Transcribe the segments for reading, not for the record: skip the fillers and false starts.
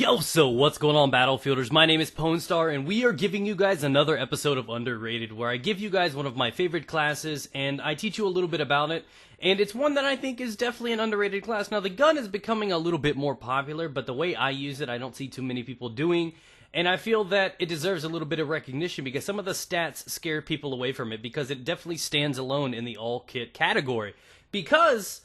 Yo, so what's going on, Battlefielders? My name is Pwnstar, and we are giving you guys another episode of Underrated, where I give you guys one of my favorite classes, and I teach you a little bit about it, and it's one that I think is definitely an underrated class. Now, the gun is becoming a little bit more popular, but the way I use it, I don't see too many people doing, and I feel that it deserves a little bit of recognition, because some of the stats scare people away from it, because it definitely stands alone in the all-kit category, because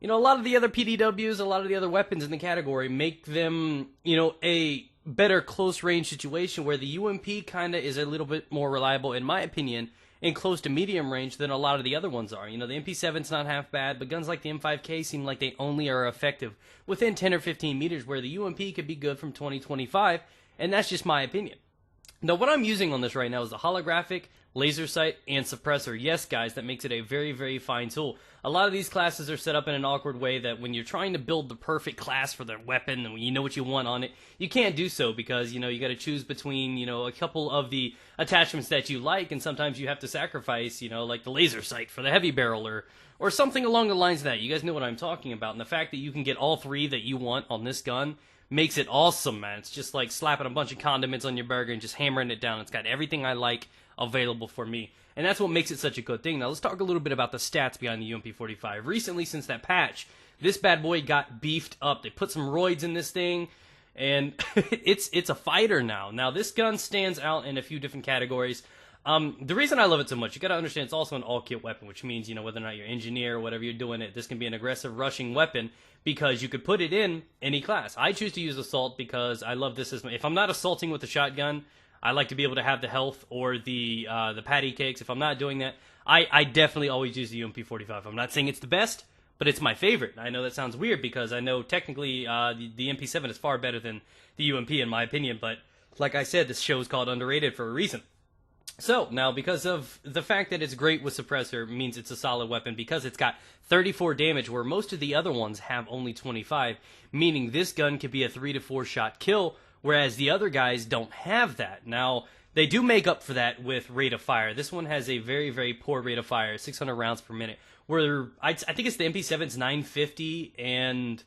you know, a lot of the other PDWs, a lot of the other weapons in the category make them, you know, a better close-range situation where the UMP kind of is a little bit more reliable, in my opinion, in close to medium range than a lot of the other ones are. You know, the MP7's not half bad, but guns like the M5K seem like they only are effective within 10 or 15 meters, where the UMP could be good from 20, 25, and that's just my opinion. Now, what I'm using on this right now is the Holographic, Laser Sight, and Suppressor. Yes, guys, that makes it a very, very fine tool. A lot of these classes are set up in an awkward way that when you're trying to build the perfect class for the weapon and when you know what you want on it, you can't do so because, you know, you got to choose between, you know, a couple of the attachments that you like, and sometimes you have to sacrifice, you know, like the Laser Sight for the heavy barrel or something along the lines of that. You guys know what I'm talking about, and the fact that you can get all three that you want on this gun makes it awesome, man. It's just like slapping a bunch of condiments on your burger and just hammering it down. It's got everything I like available for me, and that's what makes it such a good thing. Now let's talk a little bit about the stats behind the UMP45. Recently, since that patch, this bad boy got beefed up. They put some roids in this thing, and it's a fighter now. Now this gun stands out in a few different categories. The reason I love it so much, you gotta understand, it's also an all-kit weapon, which means, you know, whether or not you're engineer or whatever you're doing it, this can be an aggressive rushing weapon because you could put it in any class. I choose to use assault because I love this system. If I'm not assaulting with a shotgun, I like to be able to have the health or the patty cakes. If I'm not doing that, I definitely always use the UMP45. I'm not saying it's the best, but it's my favorite. I know that sounds weird because I know technically the MP7 is far better than the UMP in my opinion, but like I said, this show is called Underrated for a reason. So, now, because of the fact that it's great with Suppressor, means it's a solid weapon because it's got 34 damage, where most of the other ones have only 25, meaning this gun could be a 3 to 4 shot kill, whereas the other guys don't have that. Now, they do make up for that with rate of fire. This one has a very, very poor rate of fire, 600 rounds per minute, where I think it's the MP7's 950, and,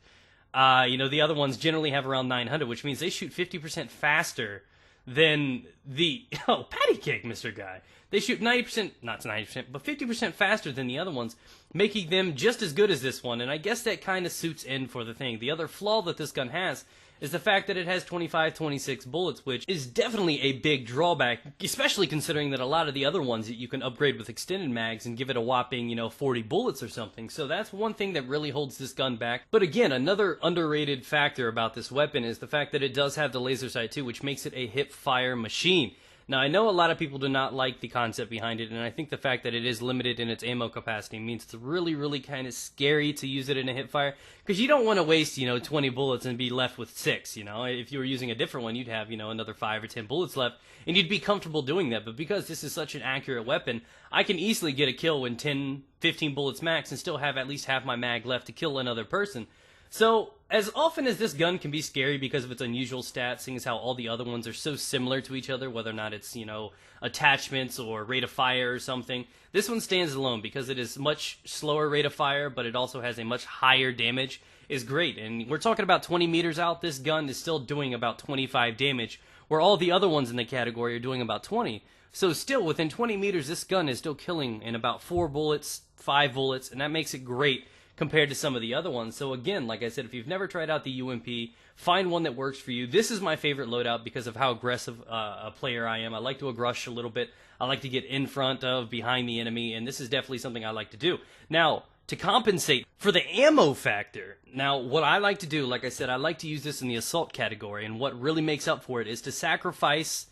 you know, the other ones generally have around 900, which means they shoot 50% faster than the, oh, patty cake, Mr. Guy. They shoot 90%, not 90%, but 50% faster than the other ones, making them just as good as this one, and I guess that kind of suits in for the thing. The other flaw that this gun has is the fact that it has 25, 26 bullets, which is definitely a big drawback, especially considering that a lot of the other ones that you can upgrade with extended mags and give it a whopping, you know, 40 bullets or something. So that's one thing that really holds this gun back. But again, another underrated factor about this weapon is the fact that it does have the laser sight too, which makes it a hip-fire machine. Now, I know a lot of people do not like the concept behind it, and I think the fact that it is limited in its ammo capacity means it's really, really kind of scary to use it in a hipfire, because you don't want to waste, you know, 20 bullets and be left with 6, you know. If you were using a different one, you'd have, you know, another 5 or 10 bullets left, and you'd be comfortable doing that. But because this is such an accurate weapon, I can easily get a kill when 10, 15 bullets max and still have at least half my mag left to kill another person. So, as often as this gun can be scary because of its unusual stats, seeing as how all the other ones are so similar to each other, whether or not it's, you know, attachments or rate of fire or something, this one stands alone because it is much slower rate of fire, but it also has a much higher damage, is great. And we're talking about 20 meters out, this gun is still doing about 25 damage, where all the other ones in the category are doing about 20. So still, within 20 meters, this gun is still killing in about 4 bullets, 5 bullets, and that makes it great compared to some of the other ones. So again, like I said, if you've never tried out the UMP, find one that works for you. This is my favorite loadout because of how aggressive a player I am. I like to rush a little bit. I like to get in front of, behind the enemy, and this is definitely something I like to do. Now, to compensate for the ammo factor, now what I like to do, like I said, I like to use this in the assault category, and what really makes up for it is to sacrifice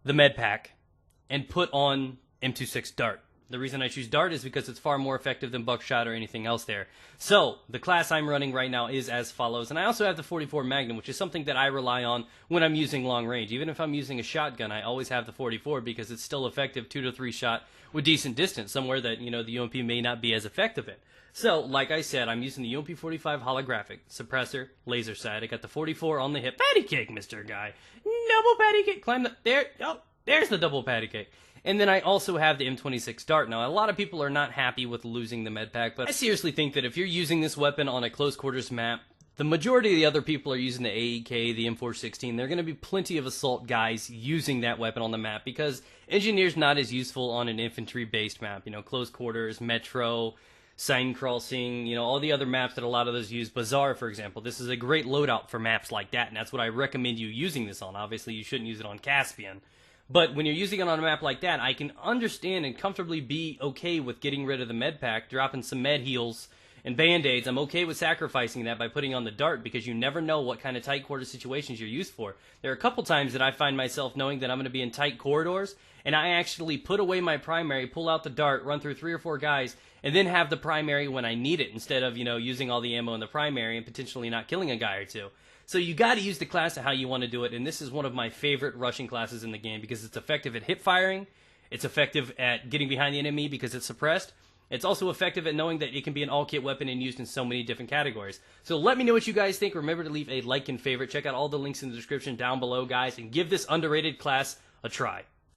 the med pack and put on M26 Dart. The reason I choose Dart is because it's far more effective than Buckshot or anything else there. So, the class I'm running right now is as follows, and I also have the 44 Magnum, which is something that I rely on when I'm using long range. Even if I'm using a shotgun, I always have the 44 because it's still effective 2 to 3 shot with decent distance, somewhere that, you know, the UMP may not be as effective in. So, like I said, I'm using the UMP45 Holographic, Suppressor, Laser Sight. I got the 44 on the hip. Patty cake, Mr. Guy. Double patty cake. Climb the, there, oh, there's the double patty cake. And then I also have the M26 Dart. Now, a lot of people are not happy with losing the med pack, but I seriously think that if you're using this weapon on a close quarters map, the majority of the other people are using the AEK, the M416. There are going to be plenty of assault guys using that weapon on the map because Engineer's not as useful on an infantry-based map. You know, close quarters, metro, sign crossing, you know, all the other maps that a lot of those use. Bazaar, for example. This is a great loadout for maps like that, and that's what I recommend you using this on. Obviously, you shouldn't use it on Caspian. But when you're using it on a map like that, I can understand and comfortably be okay with getting rid of the med pack, dropping some med heals and band-aids. I'm okay with sacrificing that by putting on the dart because you never know what kind of tight quarter situations you're used for. There are a couple times that I find myself knowing that I'm going to be in tight corridors, and I actually put away my primary, pull out the dart, run through 3 or 4 guys, and then have the primary when I need it instead of, you know, using all the ammo in the primary and potentially not killing a guy or two. So you got to use the class how you want to do it, and this is one of my favorite rushing classes in the game because it's effective at hip firing, it's effective at getting behind the enemy because it's suppressed. It's also effective at knowing that it can be an all-kit weapon and used in so many different categories. So let me know what you guys think. Remember to leave a like and favorite. Check out all the links in the description down below, guys, and give this underrated class a try.